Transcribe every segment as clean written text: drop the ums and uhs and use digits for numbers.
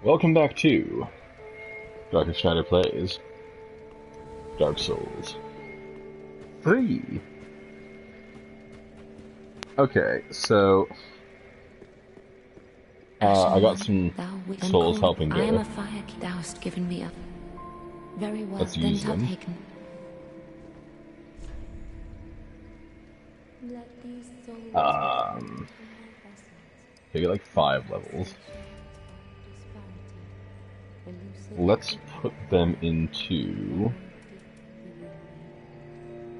Welcome back to Schneider Plays Dark Souls 3. Okay, so I got some souls helping I am there. a fire thou hast given me up. Very well, Let's then use them. taken. They get like 5 levels. Let's put them into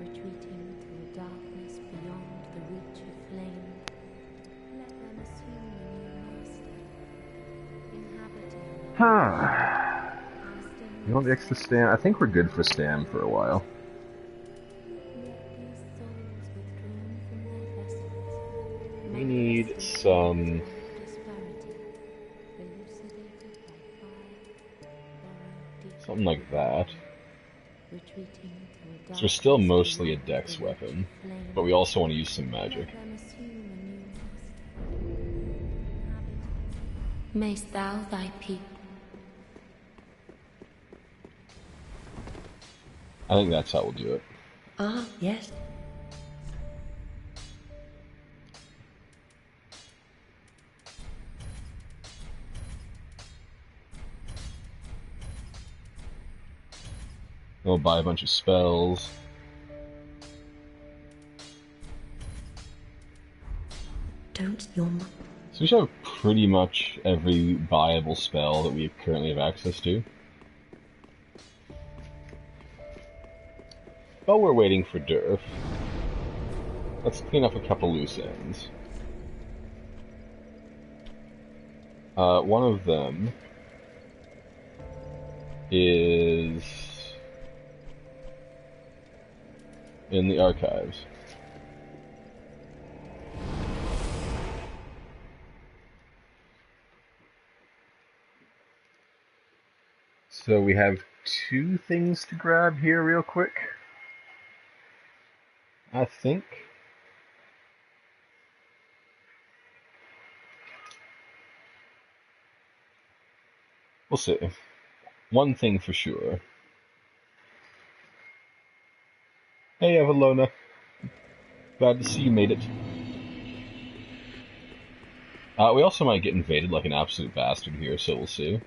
Retreating through a darkness beyond the reach of flame. Let them assume the new master, inhabiting. You want the extra stam? I think we're good for stam for a while. We need some something like that. So we're still mostly a dex weapon, but we also want to use some magic. Mayst thou thy people. I think that's how we'll do it. Ah, yes. We'll buy a bunch of spells. Don't your mother. So we should have pretty much every viable spell that we currently have access to. While we're waiting for Durf, let's clean up a couple loose ends. One of them is in the archives. So we have 2 things to grab here real quick. I think. We'll see. One thing for sure. Hey, Avalona. Glad to see you made it. We also might get invaded like an absolute bastard here, so we'll see.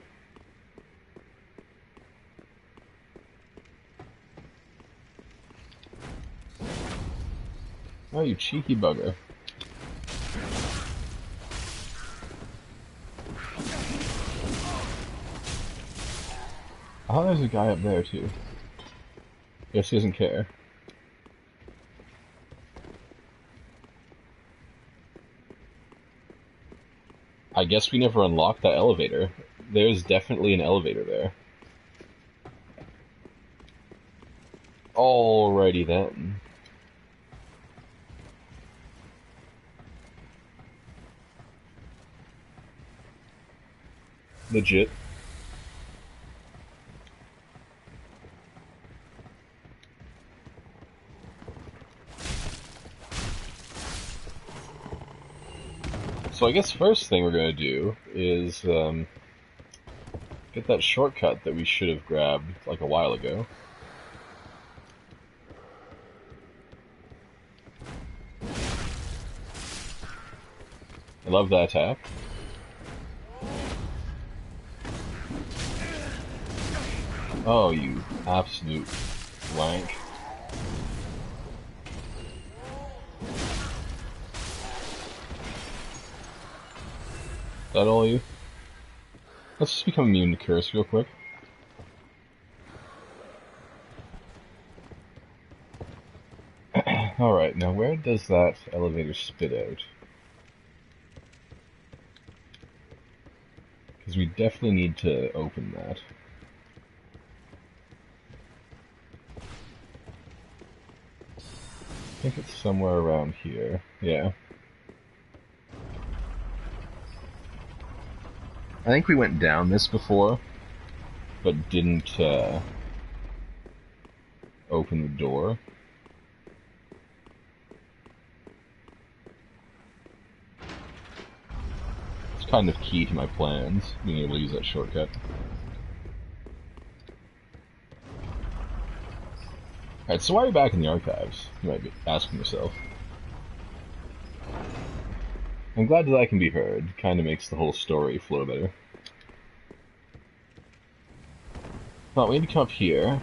Oh, you cheeky bugger. Oh, there's a guy up there, too. Guess he doesn't care. I guess we never unlocked that elevator. There's definitely an elevator there. Alrighty then. Legit. So I guess first thing we're gonna do is get that shortcut that we should have grabbed like a while ago. I love that attack. Oh, you absolute wank. Is that all you? Let's just become immune to curse real quick. Alright, now where does that elevator spit out? Because we definitely need to open that. I think it's somewhere around here. Yeah. I think we went down this before, but didn't open the door. It's kind of key to my plans, being able to use that shortcut. Alright, so why are you back in the archives? You might be asking yourself. I'm glad that I can be heard. Kinda makes the whole story flow better. Well, we need to come up here.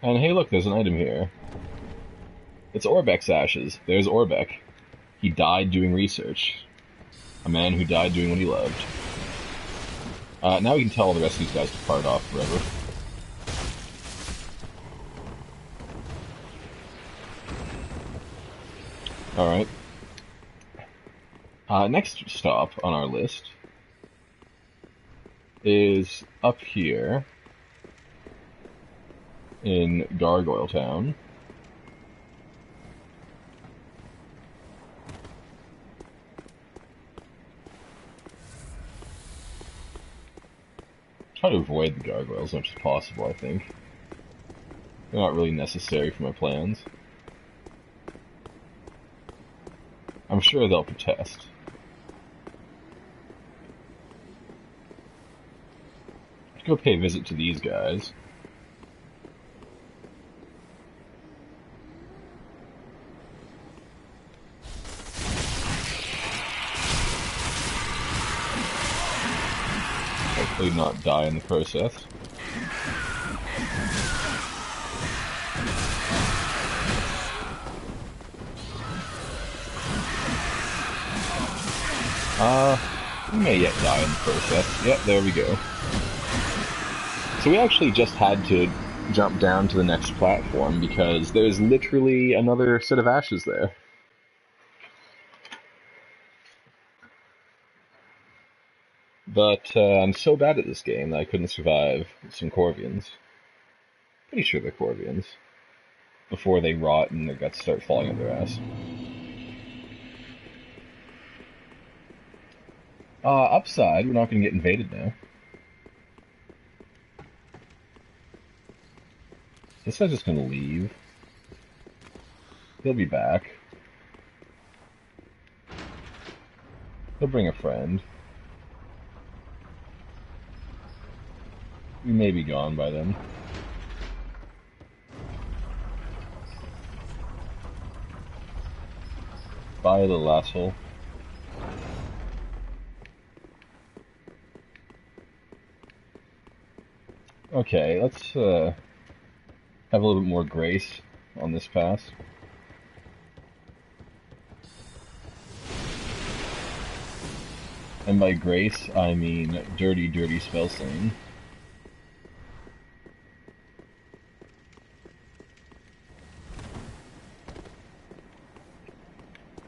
And hey look, there's an item here. It's Orbek's ashes. There's Orbek. He died doing research. A man who died doing what he loved. Now we can tell all the rest of these guys to part off forever. Alright. Next stop on our list is up here in Gargoyle Town. Try to avoid the gargoyles as much as possible, I think. They're not really necessary for my plans. I'm sure they'll protest. Let's go pay a visit to these guys. Hopefully not die in the process. We may yet die in the process. Yep, there we go. So we actually just had to jump down to the next platform because there's literally another set of ashes there. But I'm so bad at this game that I couldn't survive some Corvians. Pretty sure they're Corvians. Before they rot and their guts start falling out their ass. Upside, we're not going to get invaded now. This guy's just going to leave. He'll be back. He'll bring a friend. We may be gone by then. Bye, little asshole. Okay, let's have a little bit more grace on this pass. And by grace, I mean dirty, dirty spell slinging.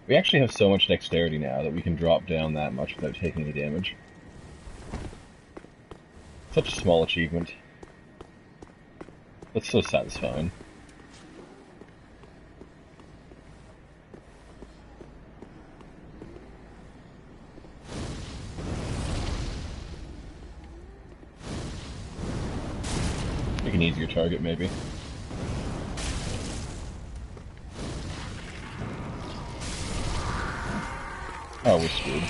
We actually have so much dexterity now that we can drop down that much without taking any damage. Such a small achievement. That's so satisfying. Pick an easier target, maybe. Oh, we're screwed.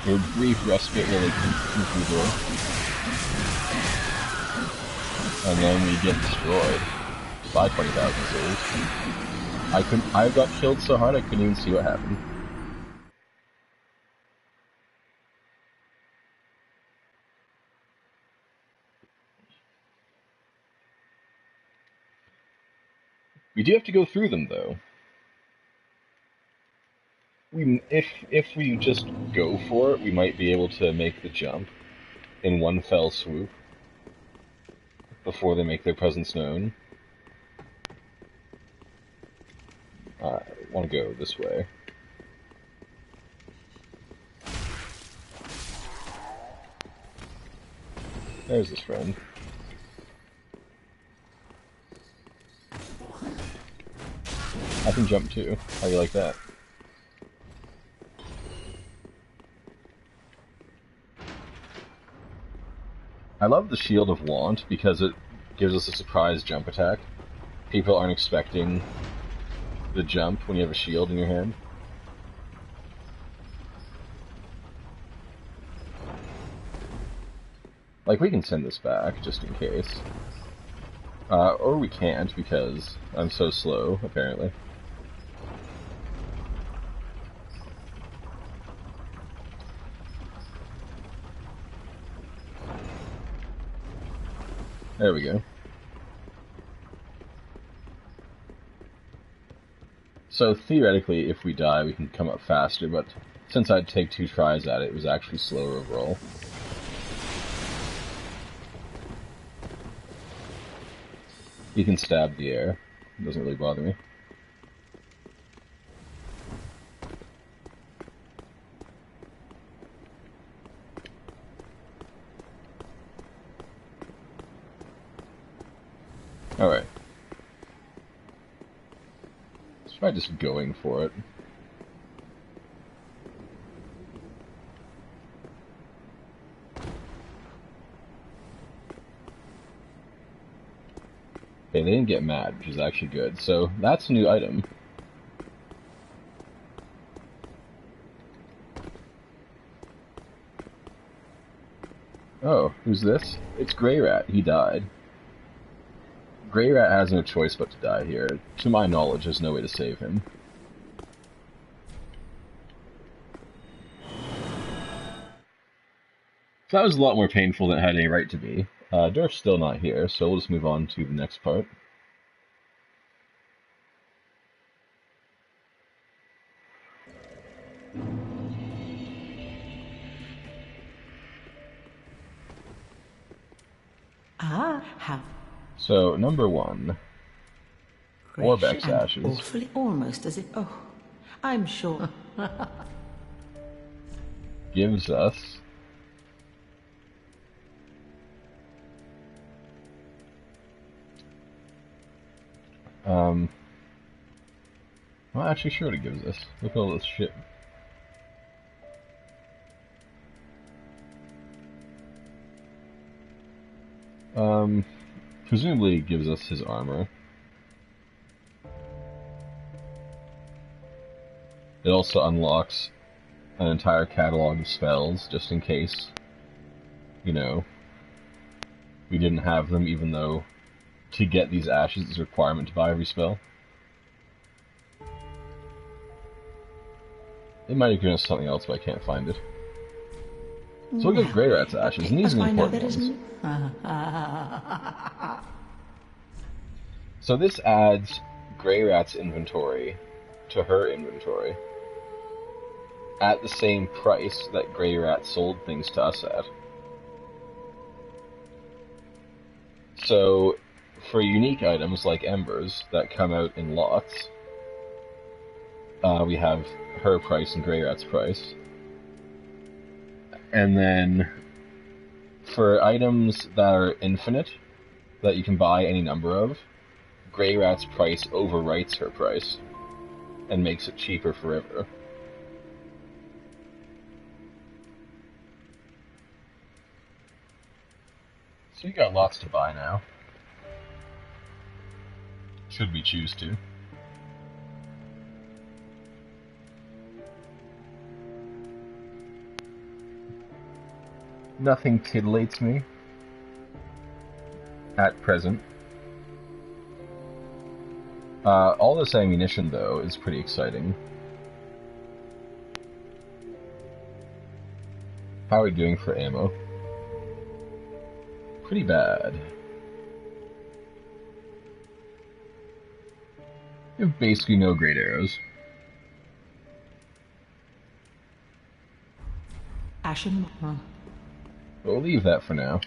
Your brief respite will like come through the door. And then we get destroyed by 20,000 souls. I got killed so hard I couldn't even see what happened. We do have to go through them though. If we just go for it, we might be able to make the jump in one fell swoop before they make their presence known. I want to go this way. There's his friend. I can jump too. How do you like that? I love the Shield of Want because it gives us a surprise jump attack. People aren't expecting the jump when you have a shield in your hand. Like, we can send this back, just in case. Or we can't, because I'm so slow, apparently. There we go. So, theoretically, if we die, we can come up faster, but since I'd take 2 tries at it, it was actually slower overall. You can stab the air. It doesn't really bother me. Alright. Let's try just going for it. Okay, they didn't get mad, which is actually good. So, that's a new item. Oh, who's this? It's Grey Rat. He died. Grey Rat has no choice but to die here. To my knowledge, there's no way to save him. So that was a lot more painful than it had any right to be. Durf's still not here, so we'll just move on to the next part. How? So, number 1. Orbex And ashes. awfully, almost as if... Oh, I'm sure. Gives us... I'm not actually sure what it gives us. Look at all this shit. Presumably it gives us his armor. It also unlocks an entire catalog of spells, just in case, you know, we didn't have them, even though to get these ashes is a requirement to buy every spell. It might have given us something else, but I can't find it. So we'll give Grey Rat's ashes, and these are the important ones. So this adds Grey Rat's inventory to her inventory at the same price that Grey Rat sold things to us at. So, for unique items like embers that come out in lots, we have her price and Grey Rat's price. And then, for items that are infinite, that you can buy any number of, Grey Rat's price overwrites her price, and makes it cheaper forever. So you got lots to buy now. Should we choose to. Nothing titillates me at present. All this ammunition, though, is pretty exciting. How are we doing for ammo? Pretty bad. We have basically no great arrows. Ashen One. We'll leave that for now.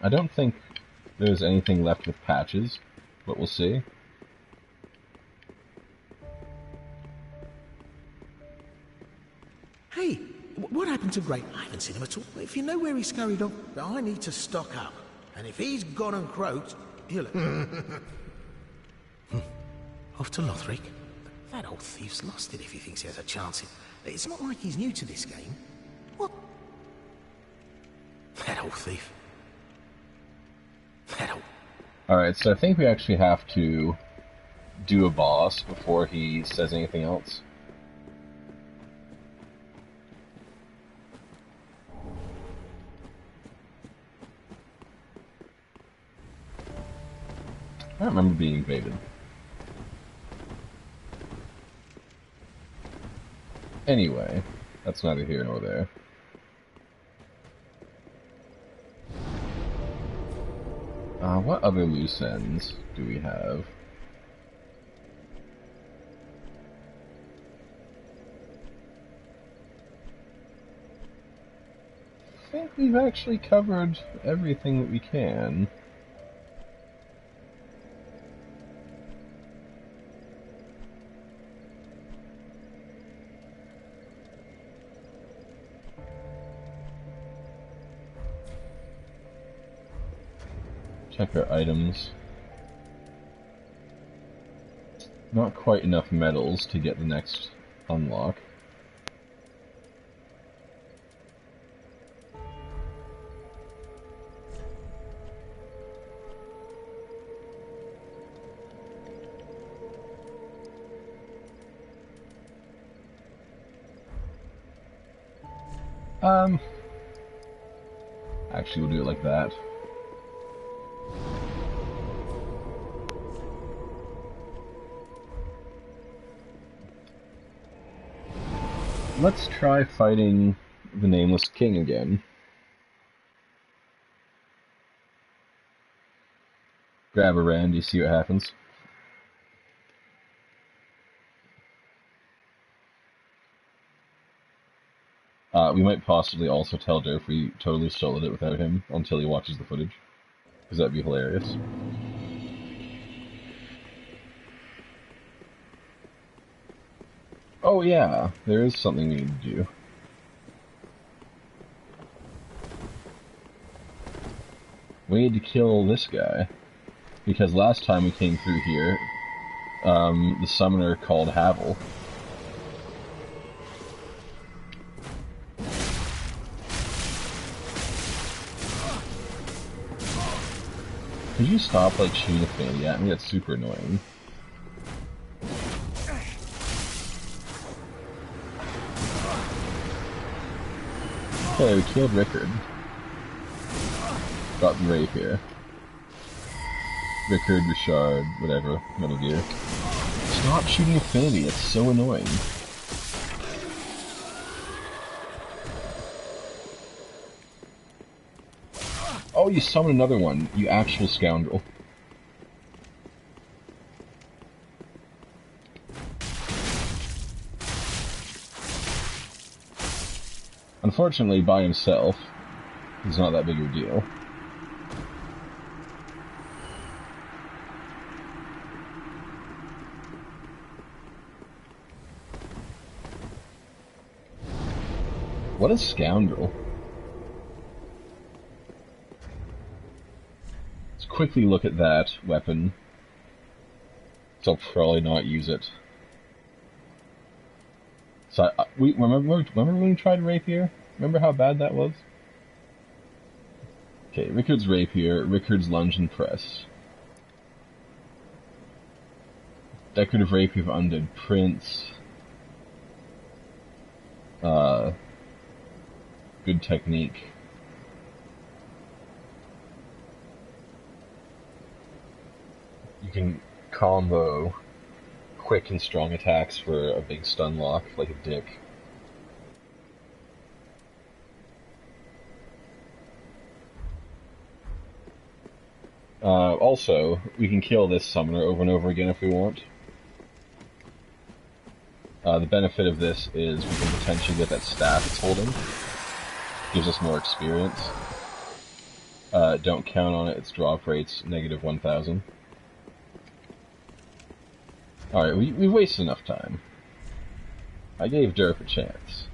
I don't think there's anything left with patches, but we'll see. Hey, what happened to Grey? I haven't seen him at all. If you know where he scurried off, I need to stock up. And if he's gone and croaked, he'll... Off to Lothric? That old thief's lost it if he thinks he has a chance. It's not like he's new to this game. What? That old thief. That old... Alright, so I think we actually have to do a boss before he says anything else. I don't remember being invaded. Anyway, that's neither here nor there. What other loose ends do we have? I think we've actually covered everything that we can. Check our items. Not quite enough medals to get the next unlock. Actually, we'll do it like that. Let's try fighting the Nameless King again. Grab a Randy, see what happens. We might possibly also tell Durf we totally soloed it without him until he watches the footage, because that'd be hilarious. Oh yeah, there is something we need to do. We need to kill this guy, because last time we came through here, the summoner called Havel. Could you stop, like, shooting a fanny at me? That's super annoying. Okay, we killed Rickard. Got the rapier. Rickard, Richard, whatever, Metal Gear. Stop shooting affinity, it's so annoying. Oh, you summoned another one, you actual scoundrel. Unfortunately, by himself, he's not that big of a deal. What a scoundrel. Let's quickly look at that weapon. So I'll probably not use it. So remember when we tried rapier? Remember how bad that was? Okay, Rickard's rapier, Rickard's lunge and press. Decorative rapier of Undead Prince. Good technique. You can combo quick and strong attacks for a big stun lock, like a dick. Also, we can kill this summoner over and over again if we want. The benefit of this is we can potentially get that staff it's holding. Gives us more experience. Don't count on it, its drop rate's negative 1,000. Alright, we've wasted enough time. I gave Durf a chance.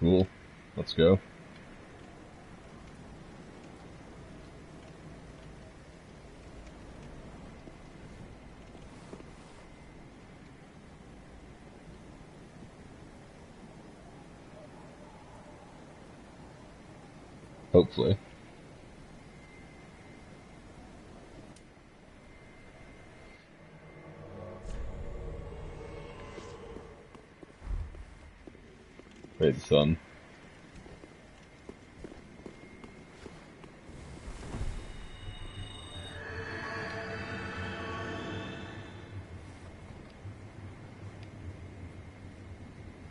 Cool. Let's go. Hopefully. Praise the sun.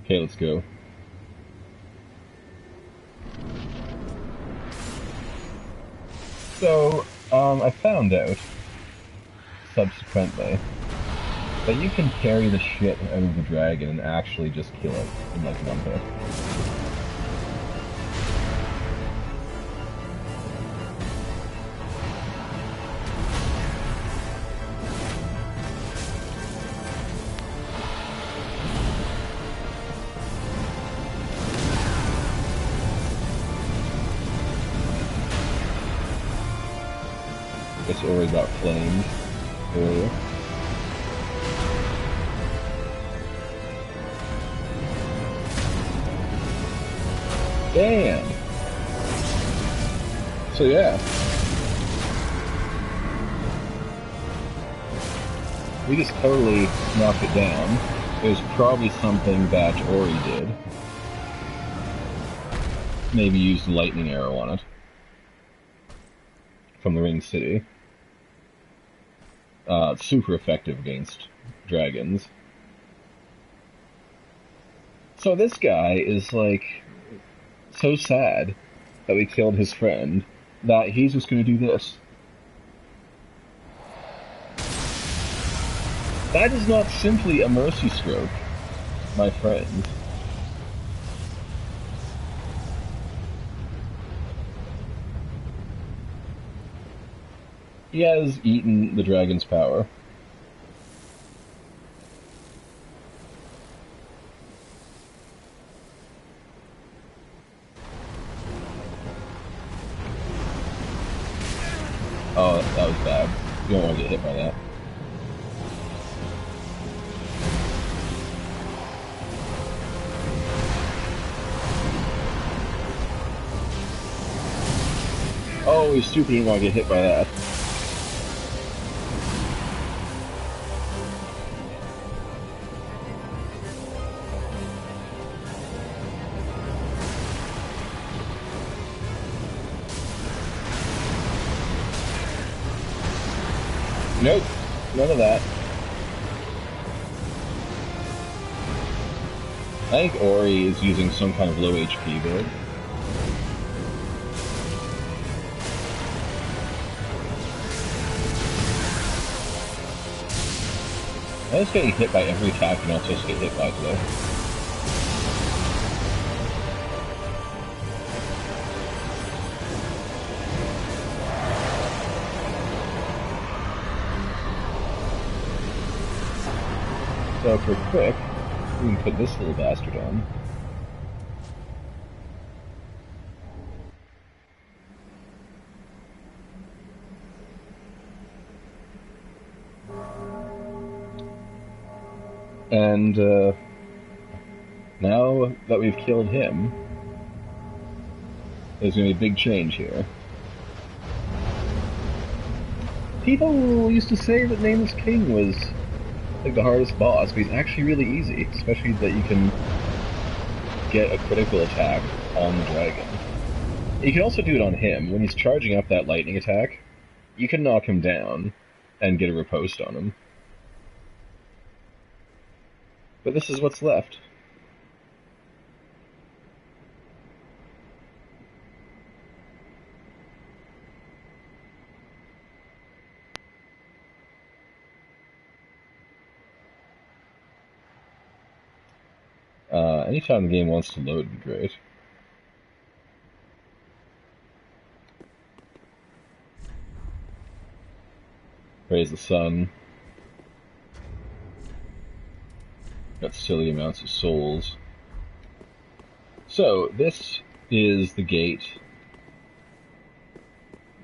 Okay, let's go. So, I found out, subsequently, that you can carry the shit out of the dragon and actually just kill it in, like, one hit. Guess Ori got flamed earlier. Damn! So yeah. We just totally knocked it down. It was probably something that Ori did. Maybe used a lightning arrow on it. From the Ring City. Super effective against dragons. So this guy is like so sad that we killed his friend that he's just gonna do this. That is not simply a mercy stroke, my friend. He has eaten the dragon's power. Oh, that was bad. You don't want to get hit by that. Oh, he's stupid, you don't want to get hit by that. Nope, none of that. I think Ori is using some kind of low HP build. I was getting hit by every attack you're not supposed to get hit by today. So for quick, we can put this little bastard on. And now that we've killed him, there's going to be a big change here. People used to say that Nameless King was like the hardest boss, but he's actually really easy, especially that you can get a critical attack on the dragon. You can also do it on him. When he's charging up that lightning attack, you can knock him down and get a riposte on him. But this is what's left. Anytime the game wants to load would be great. Praise the sun. Got silly amounts of souls. So, this is the gate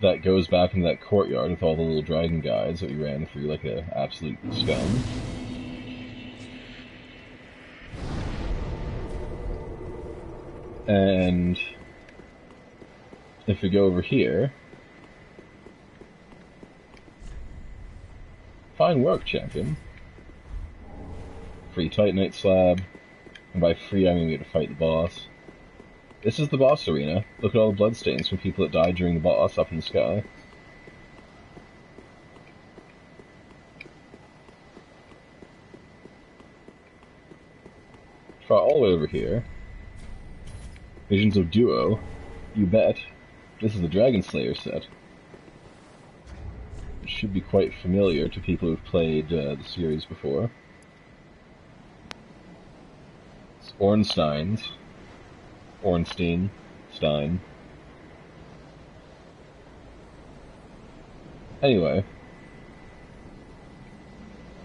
that goes back into that courtyard with all the little dragon guides that we ran through like an absolute scum. And if we go over here... Fine work, champion. Free Titanite slab. And by free, I mean we get to fight the boss. This is the boss arena. Look at all the bloodstains from people that died during the boss up in the sky. Try all the way over here. Visions of Duo. You bet. This is the Dragon Slayer set. It should be quite familiar to people who've played the series before. It's Ornstein's. Ornstein. Stein. Anyway.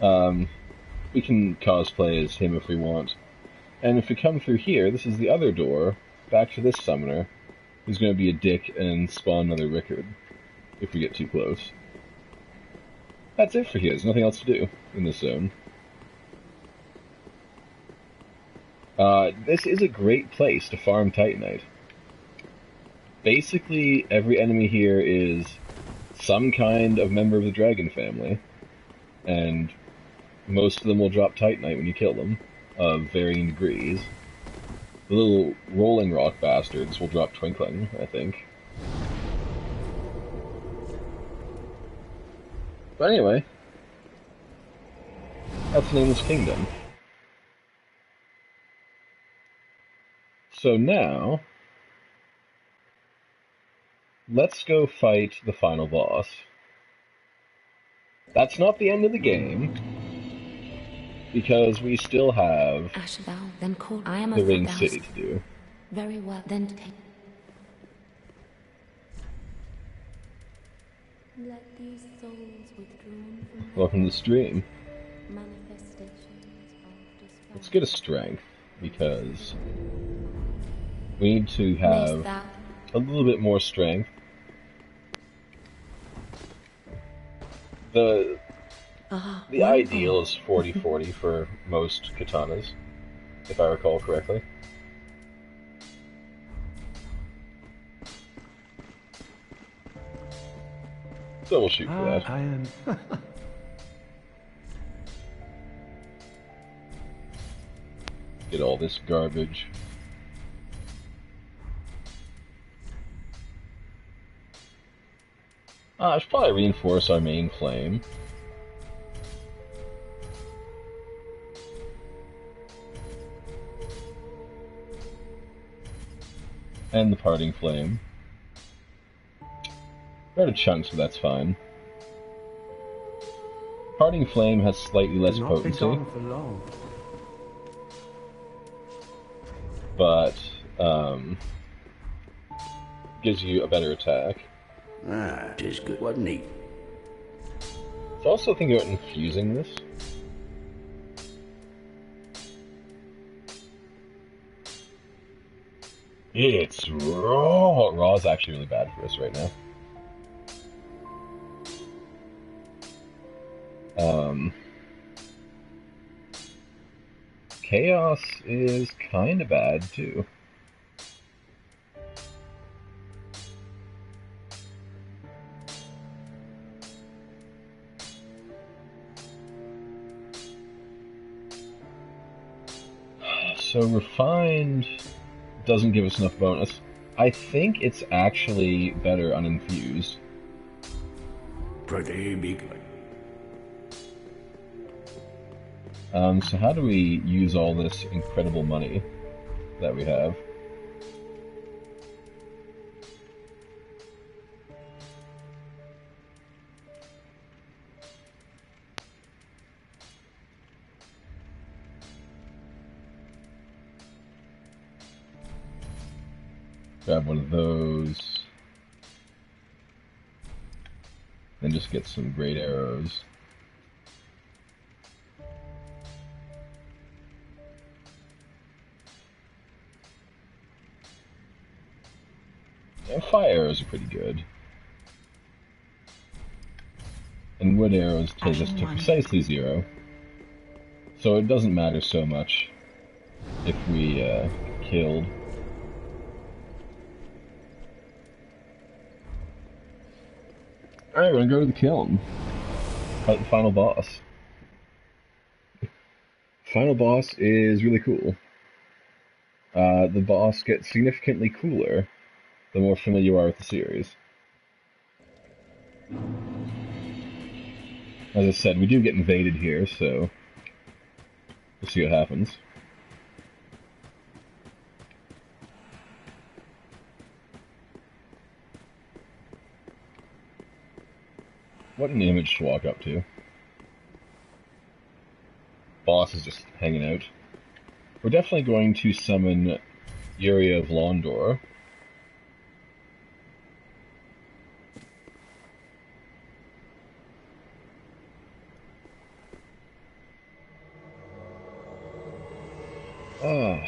We can cosplay as him if we want. And if we come through here, this is the other door, back to this summoner, who's going to be a dick and spawn another Rickard, if we get too close. That's it for here, there's nothing else to do in this zone. This is a great place to farm Titanite. Basically, every enemy here is some kind of member of the dragon family, and most of them will drop Titanite when you kill them, of varying degrees. The little rolling rock bastards will drop Twinkling, I think. But anyway, that's Nameless Kingdom. So now, let's go fight the final boss. That's not the end of the game, because we still have then call I am the a Ring thou City to do. Very well, then take. Let these souls withdrawn from Welcome to the stream. manifestations of despair. Let's get a strength, because we need to have a little bit more strength. The ideal is 40-40 for most katanas, if I recall correctly. So we'll shoot for that. I am. Get all this garbage. I should probably reinforce our main flame. And the parting flame. We're out of chunks, so that's fine. Parting flame has slightly less Not be potency, gone for long. but gives you a better attack. Ah, 'tis good, wasn't he? So also thinking about infusing this. It's raw. Raw is actually really bad for us right now. Chaos is kind of bad too. So refined doesn't give us enough bonus. I think it's actually better uninfused. Pretty big. So how do we use all this incredible money that we have? Grab one of those. Then just get some great arrows. And fire arrows are pretty good. And wood arrows take us to precisely 0. So it doesn't matter so much if we killed. Alright, we're gonna go to the kiln. Fight the final boss. Final boss is really cool. The boss gets significantly cooler the more familiar you are with the series. As I said, we do get invaded here, so we'll see what happens. What an image to walk up to. Boss is just hanging out. We're definitely going to summon Yuri of Londor. Ah,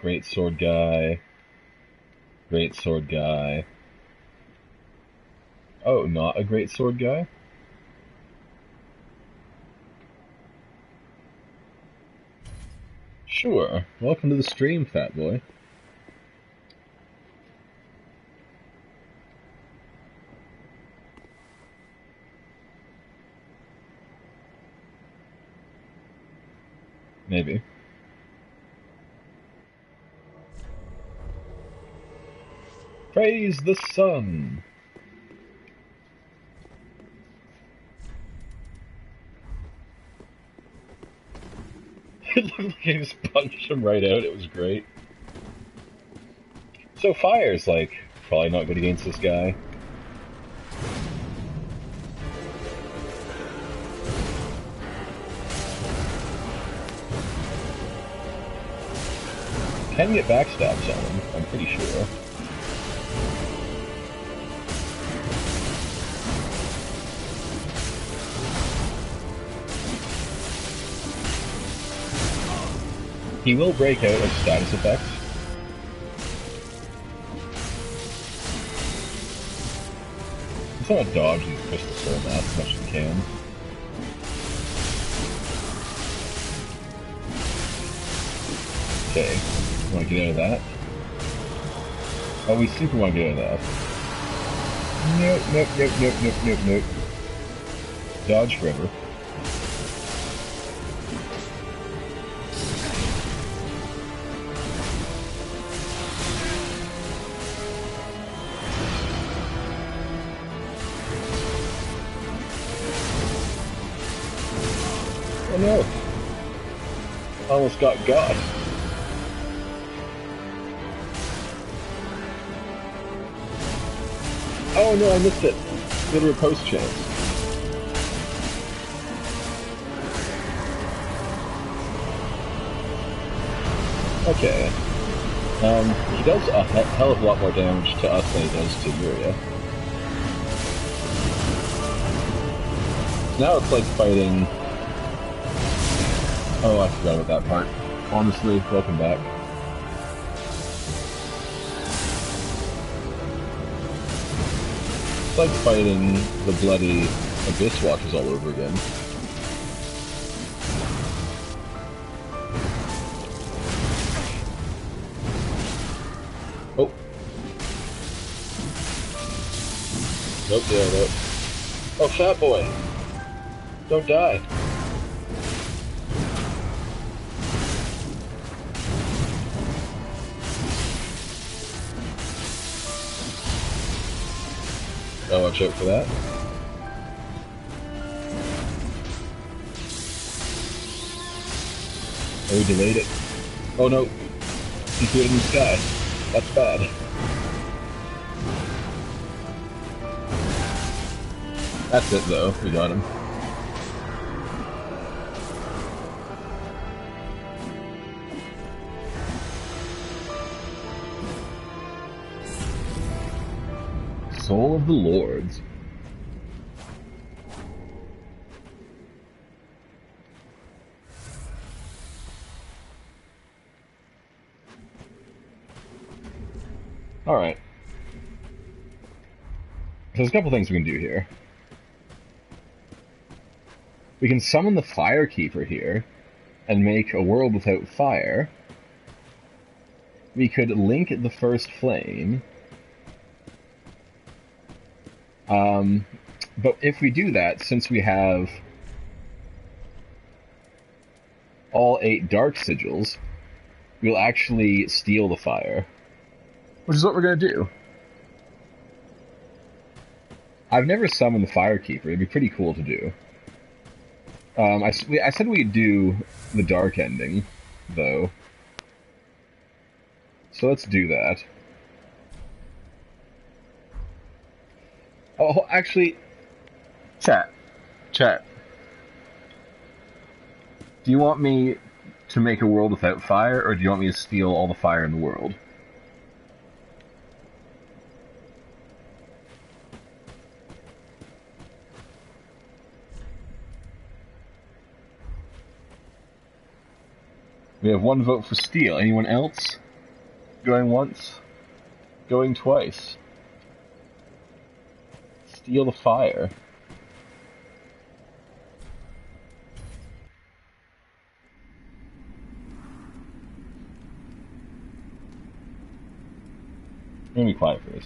great sword guy. Great sword guy. Oh, not a great sword guy? Sure. Welcome to the stream, fat boy. Maybe. Praise the sun! It looked like I just punched him right out, it was great. So fire's like, probably not good against this guy. Can get backstabs on him, I'm pretty sure. He will break out of status effects. He's gonna dodge these crystal soul mats as much as he can. Okay, wanna get out of that? Oh, we super wanna get out of that. Nope, nope, nope, nope, nope, nope, nope. Dodge forever. Oh no! Almost got God. Oh no, I missed it. Did a riposte chance. Okay. He does a hell of a lot more damage to us than he does to Yuria. Now it's like fighting... Oh, I forgot about that part. Honestly, welcome back. It's like fighting the bloody Abyss Watchers all over again. Oh. Nope, yeah, nope. Oh, fat boy! Don't die. Oh, watch out for that. Oh, he delayed it. Oh no! He threw it in the sky. That's bad. That's it though, we got him. Soul of the Lords. Alright. So there's a couple things we can do here. We can summon the Fire Keeper here and make a world without fire. We could link the first flame. But if we do that, since we have all 8 dark sigils, we'll actually steal the fire. Which is what we're going to do. I've never summoned the Firekeeper. It'd be pretty cool to do. I said we'd do the dark ending, though. So let's do that. Oh, actually... Chat. Do you want me to make a world without fire, or do you want me to steal all the fire in the world? We have 1 vote for steal. Anyone else? Going once? Going twice? Steal the fire. Let me be quiet for this.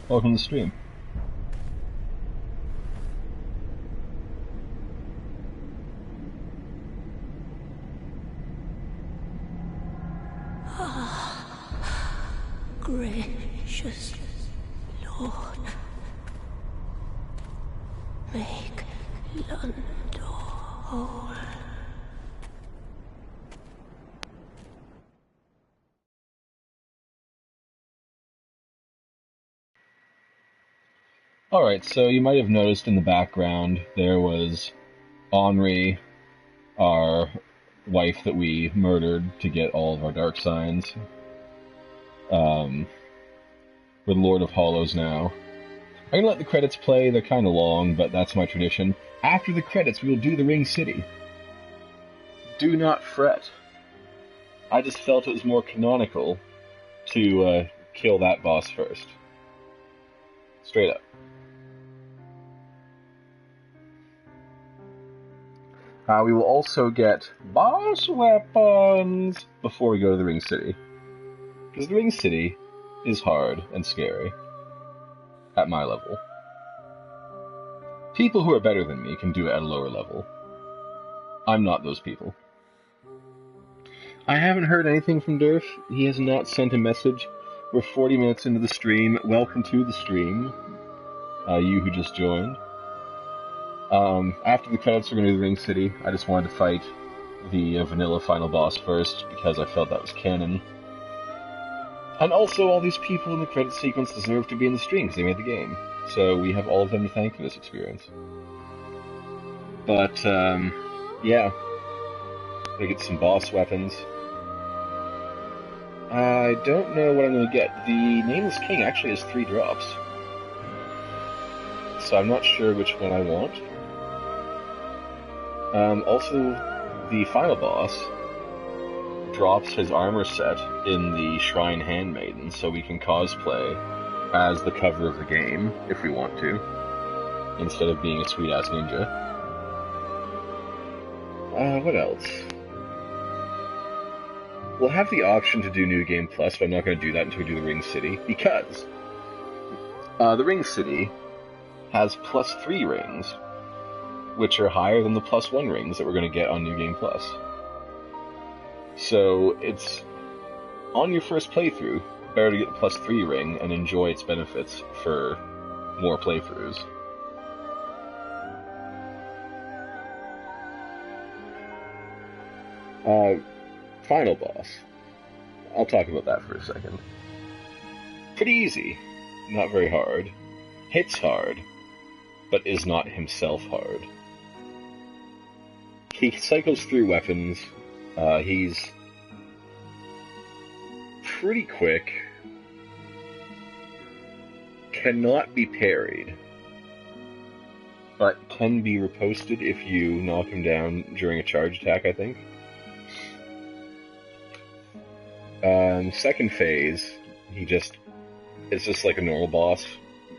Welcome to the stream. Gracious Lord, make London whole. Alright, so you might have noticed in the background there was Henri, our wife that we murdered to get all of our dark signs. We're Lord of Hollows now. I'm gonna let the credits play, they're kinda long, but that's my tradition. After the credits, we will do the Ring City. Do not fret. I just felt it was more canonical to kill that boss first. Straight up. We will also get boss weapons before we go to the Ring City. Because the Ring City is hard and scary. At my level. People who are better than me can do it at a lower level. I'm not those people. I haven't heard anything from Durf. He has not sent a message. We're 40 minutes into the stream. Welcome to the stream. You who just joined. After the credits, we're going to do the Ring City. I just wanted to fight the vanilla final boss first, because I felt that was canon. And also, all these people in the credit sequence deserve to be in the stream, because they made the game. So we have all of them to thank for this experience. But, yeah. Gonna get some boss weapons. I don't know what I'm gonna get. The Nameless King actually has 3 drops. So I'm not sure which one I want. Also, the final boss drops his armor set in the Shrine Handmaiden, so we can cosplay as the cover of the game, if we want to, instead of being a sweet-ass ninja. What else? We'll have the option to do New Game Plus, but I'm not going to do that until we do the Ring City, because the Ring City has +3 rings, which are higher than the +1 rings that we're going to get on New Game Plus. So it's, on your first playthrough, better to get the +3 ring and enjoy its benefits for more playthroughs. Final boss. I'll talk about that for a second. Pretty easy. not very hard. Hits hard, but is not himself hard. He cycles through weapons. He's pretty quick. Cannot be parried, but can be riposted if you knock him down during a charge attack, I think. Second phase, it's just like a normal boss,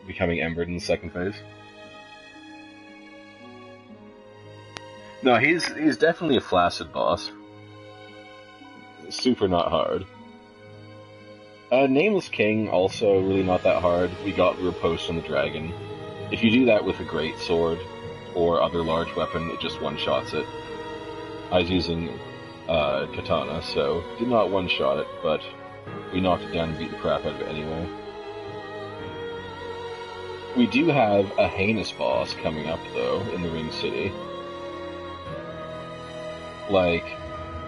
becoming embered in the second phase. No, he's definitely a flaccid boss. Super not hard. Nameless King, also really not that hard. We got the riposte on the dragon. If you do that with a great sword or other large weapon, it just one-shots it. I was using katana, so did not one-shot it, but we knocked it down and beat the crap out of it anyway. We do have a heinous boss coming up, though, in the Ring City. Like,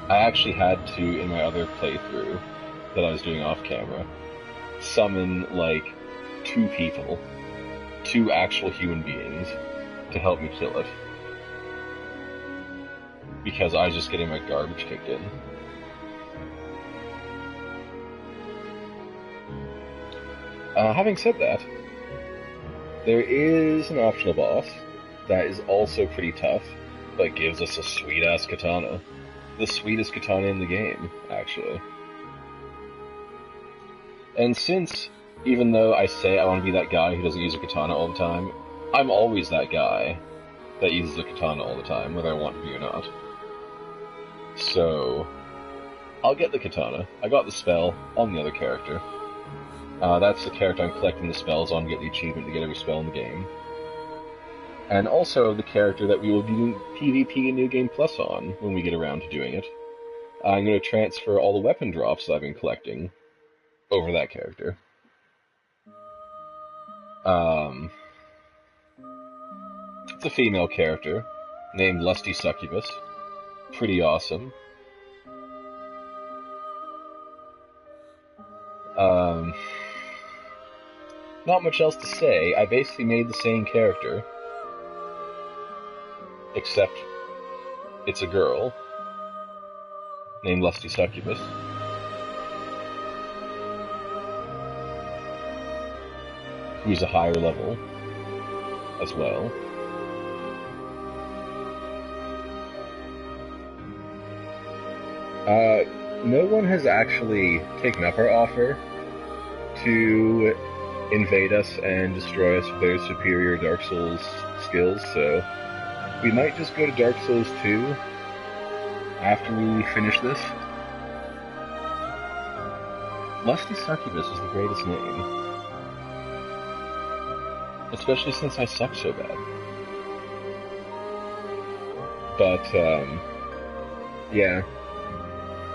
I actually had to, in my other playthrough that I was doing off-camera, summon, like, 2 people, 2 actual human beings, to help me kill it. Because I was just getting my garbage kicked in. Having said that, there is an optional boss that is also pretty tough, but gives us a sweet-ass katana. The sweetest katana in the game, actually. And since, even though I say I want to be that guy who doesn't use a katana all the time, I'm always that guy that uses a katana all the time, whether I want to be or not. So, I'll get the katana. I got the spell on the other character. That's the character I'm collecting the spells on to get the achievement to get every spell in the game. And also the character that we will be doing PvP and New Game Plus on when we get around to doing it. I'm going to transfer all the weapon drops that I've been collecting over that character. It's a female character named Lusty Succubus. Pretty awesome. Not much else to say. I basically made the same character, except it's a girl named Lusty Succubus. Who's a higher level as well. No one has actually taken up our offer to invade us and destroy us with their superior Dark Souls skills, so we might just go to Dark Souls 2 after we finish this. Lusty Succubus is the greatest name. Especially since I suck so bad. But, yeah.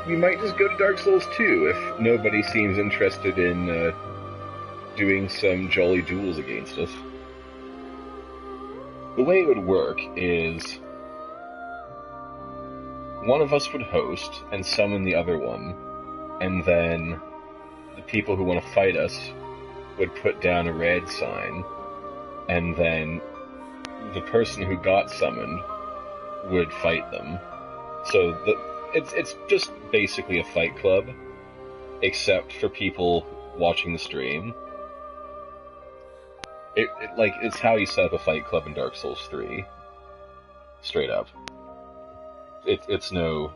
We might just go to Dark Souls 2 if nobody seems interested in, doing some jolly duels against us. The way it would work is one of us would host and summon the other one, and then the people who want to fight us would put down a red sign, and then the person who got summoned would fight them. So it's just basically a fight club, except for people watching the stream. It's how you set up a fight club in Dark Souls 3. Straight up. It's no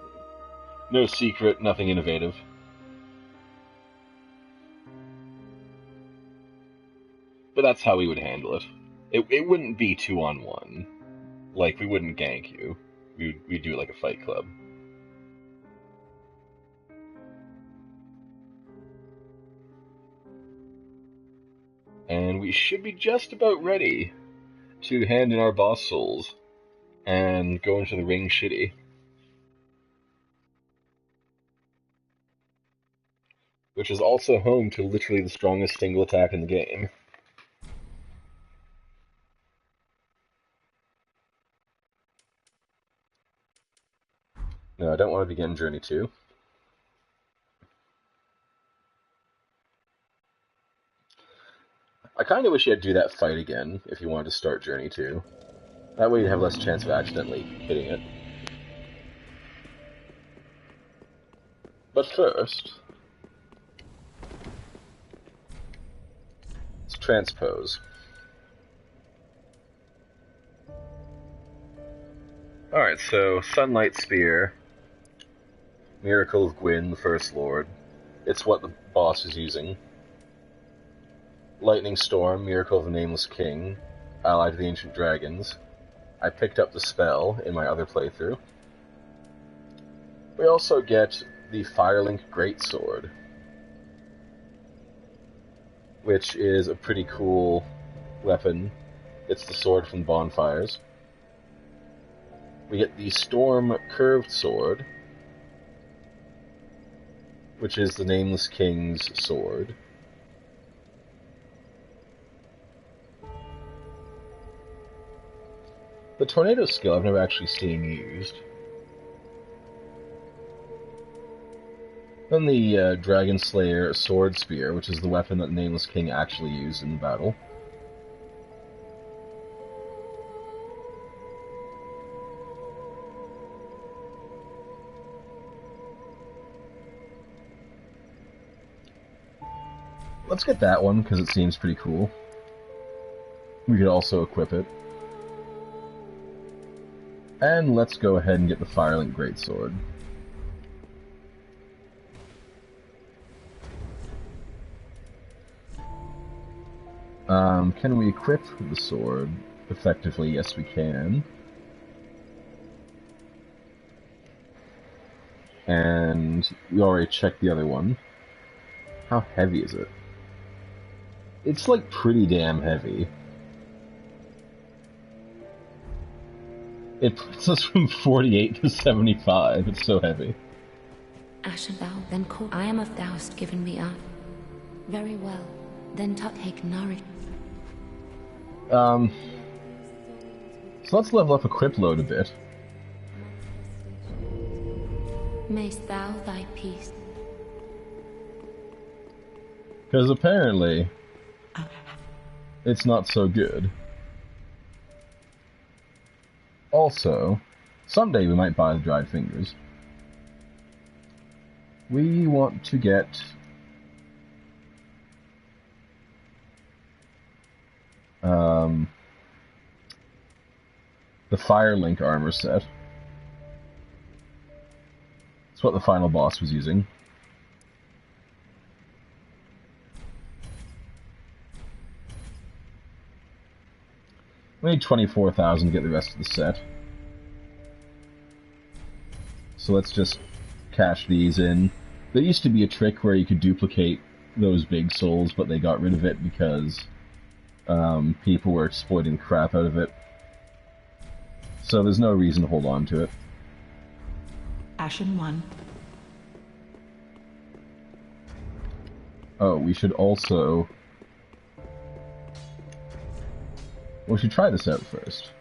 secret, nothing innovative. But that's how we would handle it. It wouldn't be 2-on-1. Like, we wouldn't gank you. We'd do it like a fight club. And we should be just about ready to hand in our boss souls and go into the Ring Shitty. Which is also home to literally the strongest single attack in the game. No, I don't want to begin Journey 2. kind of wish you had to do that fight again if you wanted to start Journey 2. That way you'd have less chance of accidentally hitting it. But first, let's transpose. Alright, so Sunlight Spear, Miracle of Gwyn, the First Lord. It's what the boss is using. Lightning Storm, Miracle of the Nameless King, allied to the Ancient Dragons. I picked up the spell in my other playthrough. We also get the Firelink Greatsword, which is a pretty cool weapon. It's the sword from bonfires. We get the Storm Curved Sword, which is the Nameless King's sword. The Tornado skill I've never actually seen used. Then the Dragon Slayer Sword Spear, which is the weapon that the Nameless King actually used in the battle. Let's get that one, because it seems pretty cool. We could also equip it. And let's go ahead and get the Firelink Greatsword. Can we equip the sword effectively? Yes, we can. And we already checked the other one. How heavy is it? It's like pretty damn heavy. It puts us from 48 to 75. It's so heavy. Ashen thou, then call. I am of thou hast given me up. Very well, then take nourish. So let's level up equip load a bit. Mayst thou thy peace. Because apparently, it's not so good. Also, someday we might buy the dried fingers. We want to get the Firelink armor set. It's what the final boss was using. We need 24,000 to get the rest of the set. So let's just cash these in. There used to be a trick where you could duplicate those big souls, but they got rid of it because people were exploiting the crap out of it. So there's no reason to hold on to it. Ashen One. Oh, we should also... we should try this out first.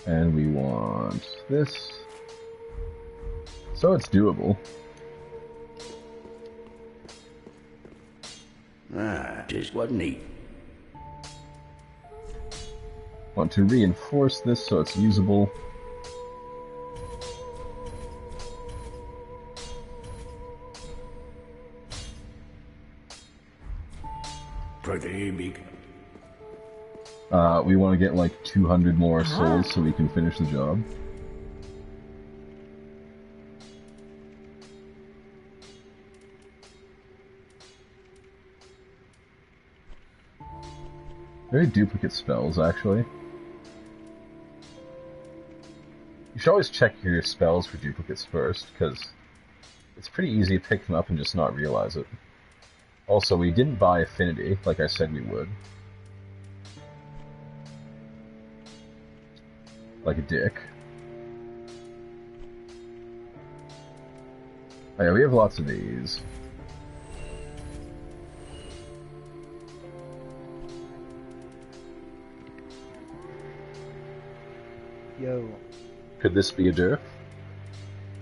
And we want this. So it's doable. Ah, just what neat. Want to reinforce this so it's usable. Pretty big. We want to get like 200 more souls so we can finish the job. Very duplicate spells, actually. You should always check your spells for duplicates first, because it's pretty easy to pick them up and just not realize it. Also, we didn't buy Affinity, like I said we would. Like a dick. Oh yeah, we have lots of these. Yo. Could this be a derp?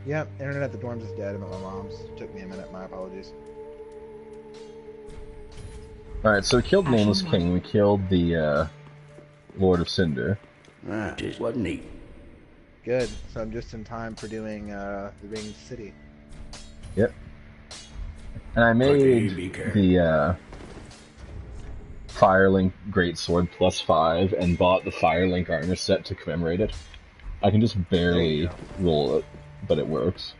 Yep, internet at the dorms is dead. I'm at my mom's. Took me a minute. My apologies. Alright, so we killed Ashen Nameless One. King, we killed the, Lord of Cinder. Ah, just what neat. Good. So I'm just in time for doing the Ring City. Yep. And I made the, Firelink Greatsword +5 and bought the Firelink armor set to commemorate it. I can just barely roll it, but it works.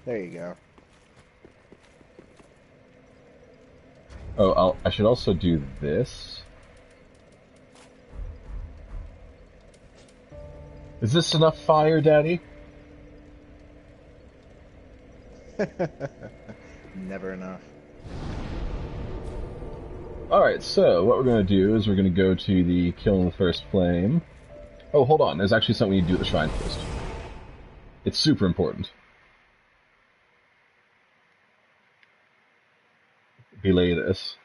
There you go. Oh, I should also do this. Is this enough fire, Daddy? Never enough. Alright, so what we're going to do is we're going to go to the Killing the First Flame. Oh, hold on, there's actually something we need to do at the shrine first. It's super important. Belay this.